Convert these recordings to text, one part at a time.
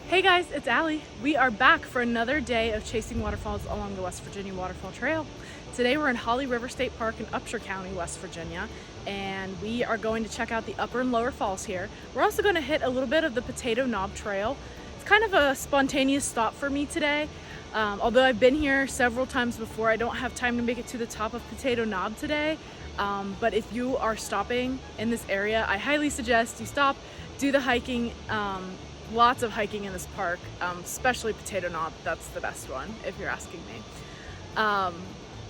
Hey guys, it's Allie. We are back for another day of chasing waterfalls along the West Virginia Waterfall Trail. Today we're in Holly River State Park in Webster County, West Virginia, and we are going to check out the upper and lower falls here. We're also going to hit a little bit of the Potato Knob Trail. It's kind of a spontaneous stop for me today. Although I've been here several times before, I don't have time to make it to the top of Potato Knob today. But if you are stopping in this area, I highly suggest you stop, do the hiking. Lots of hiking in this park, especially Potato Knob. That's the best one if you're asking me.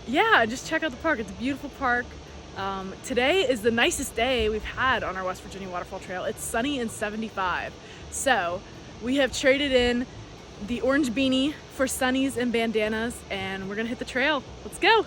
Yeah, just check out the park. It's a beautiful park. Today is the nicest day we've had on our West Virginia Waterfall Trail. It's sunny and 75. So we have traded in the orange beanie for sunnies and bandanas, and we're gonna hit the trail. Let's go.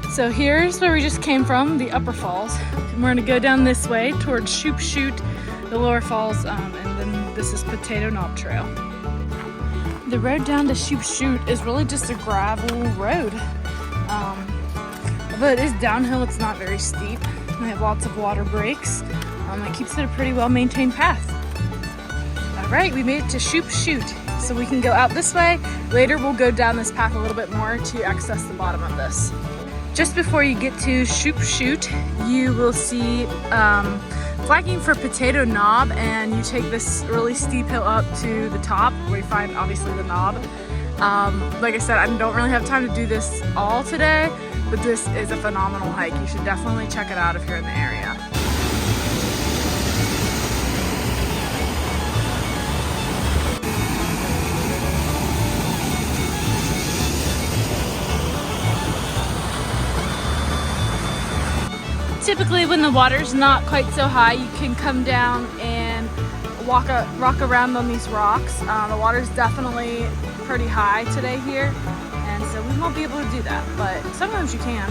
So here's where we just came from, the upper falls. And we're gonna go down this way towards Shoop Shoot, the lower falls, and then this is Potato Knob Trail. The road down to Shoop Shoot is really just a gravel road. Although it is downhill, it's not very steep. We have lots of water breaks. It keeps it a pretty well-maintained path. All right, we made it to Shoop Shoot, so we can go out this way. Later, we'll go down this path a little bit more to access the bottom of this. Just before you get to Shoop Shoot, you will see flagging for Potato Knob, and you take this really steep hill up to the top where you find obviously the knob. Like I said, I don't really have time to do this all today, but this is a phenomenal hike. You should definitely check it out if you're in the area. Typically when the water's not quite so high, you can come down and rock around on these rocks. The water's definitely pretty high today here, and so we won't be able to do that, but sometimes you can.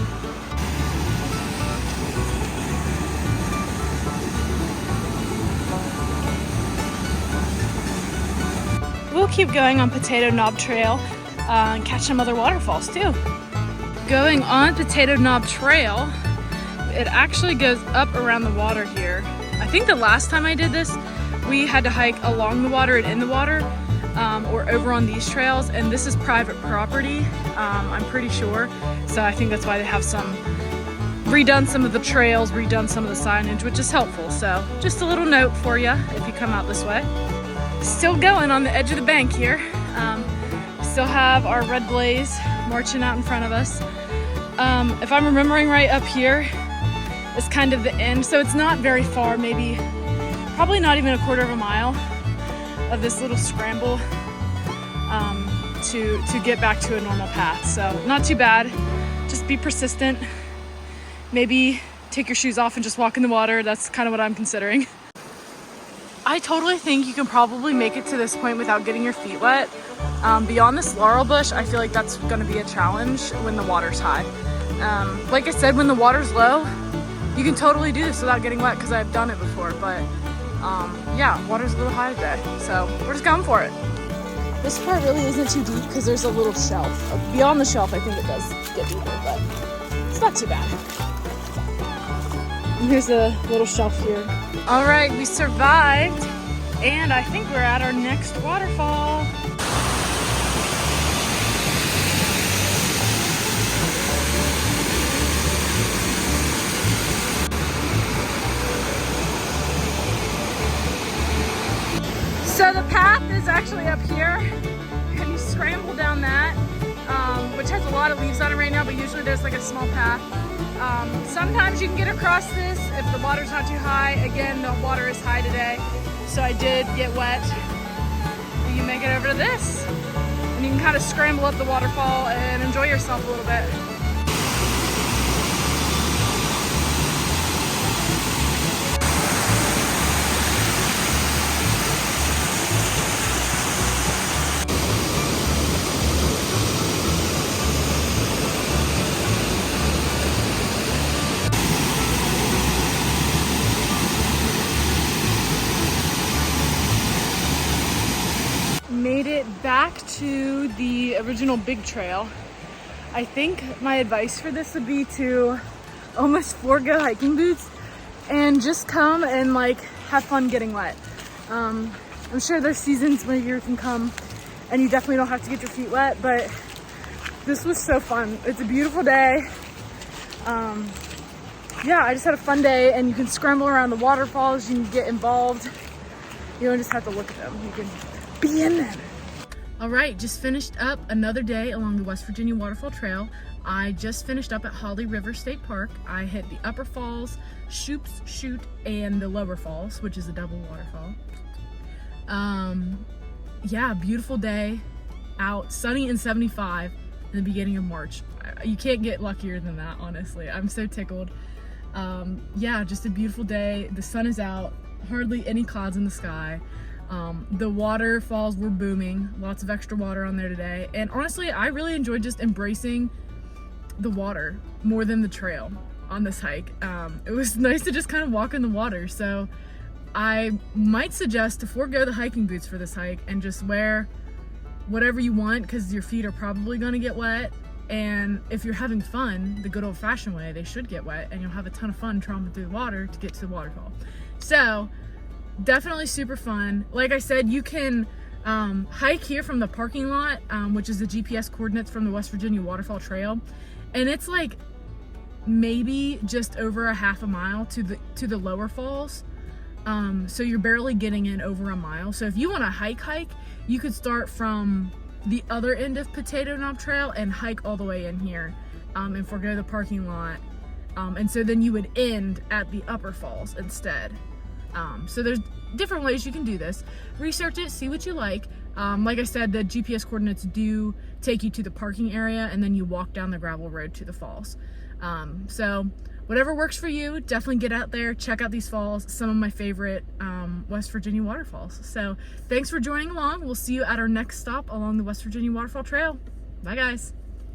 We'll keep going on Potato Knob Trail and catch some other waterfalls too. Going on Potato Knob Trail, it actually goes up around the water here. I think the last time I did this, we had to hike along the water and in the water, or over on these trails, and this is private property, I'm pretty sure. So I think that's why they have redone some of the trails, redone some of the signage, which is helpful. So just a little note for you if you come out this way. Still going on the edge of the bank here. Still have our red blaze marching out in front of us. If I'm remembering right, up here is kind of the end, so it's not very far, probably not even a quarter of a mile of this little scramble to get back to a normal path. So not too bad. Just be persistent. Maybe take your shoes off and just walk in the water. That's kind of what I'm considering. I totally think you can probably make it to this point without getting your feet wet. Beyond this laurel bush, I feel like that's going to be a challenge when the water's high. Like I said, when the water's low, you can totally do this without getting wet because I've done it before, but yeah, water's a little high today, so we're just going for it. This part really isn't too deep because there's a little shelf. Beyond the shelf, I think it does get deeper, but it's not too bad. And here's a little shelf here. All right, we survived, and I think we're at our next waterfall. So the path is actually up here, and you scramble down that, which has a lot of leaves on it right now, but usually there's like a small path. Sometimes you can get across this if the water's not too high. Again, the water is high today, so I did get wet. You make it over to this, and you can kind of scramble up the waterfall and enjoy yourself a little bit. made it back to the original big trail. I think my advice for this would be to almost forego hiking boots and just come and like have fun getting wet. I'm sure there's seasons where you can come and you definitely don't have to get your feet wet, but this was so fun. It's a beautiful day. Yeah, I just had a fun day, and you can scramble around the waterfalls, you can get involved. You don't just have to look at them, you can be in them. All right, just finished up another day along the West Virginia Waterfall Trail. I just finished up at Holly River State Park. I hit the upper falls, Shoops Chute, and the lower falls, which is a double waterfall. Yeah, beautiful day out, sunny and 75 in the beginning of March. You can't get luckier than that, honestly. I'm so tickled. Yeah, just a beautiful day. The sun is out, hardly any clouds in the sky. The waterfalls were booming, lots of extra water on there today. And honestly, I really enjoyed just embracing the water more than the trail on this hike. It was nice to just kind of walk in the water. So I might suggest to forego the hiking boots for this hike and just wear whatever you want, because your feet are probably gonna get wet. And if you're having fun, the good old-fashioned way, they should get wet, and you'll have a ton of fun tromping through the water to get to the waterfall. So definitely super fun. Like I said, you can hike here from the parking lot, which is the GPS coordinates from the West Virginia Waterfall Trail, and it's like maybe just over a half a mile to the lower falls. So you're barely getting in over a mile. So if you want to hike, you could start from the other end of Potato Knob Trail and hike all the way in here, and forgo the parking lot. And so then you would end at the upper falls instead. So there's different ways you can do this. Research it, see what you like. Like I said, the GPS coordinates do take you to the parking area, and then you walk down the gravel road to the falls. So whatever works for you, definitely get out there, check out these falls, some of my favorite West Virginia waterfalls. So thanks for joining along. We'll see you at our next stop along the West Virginia Waterfall Trail. Bye guys.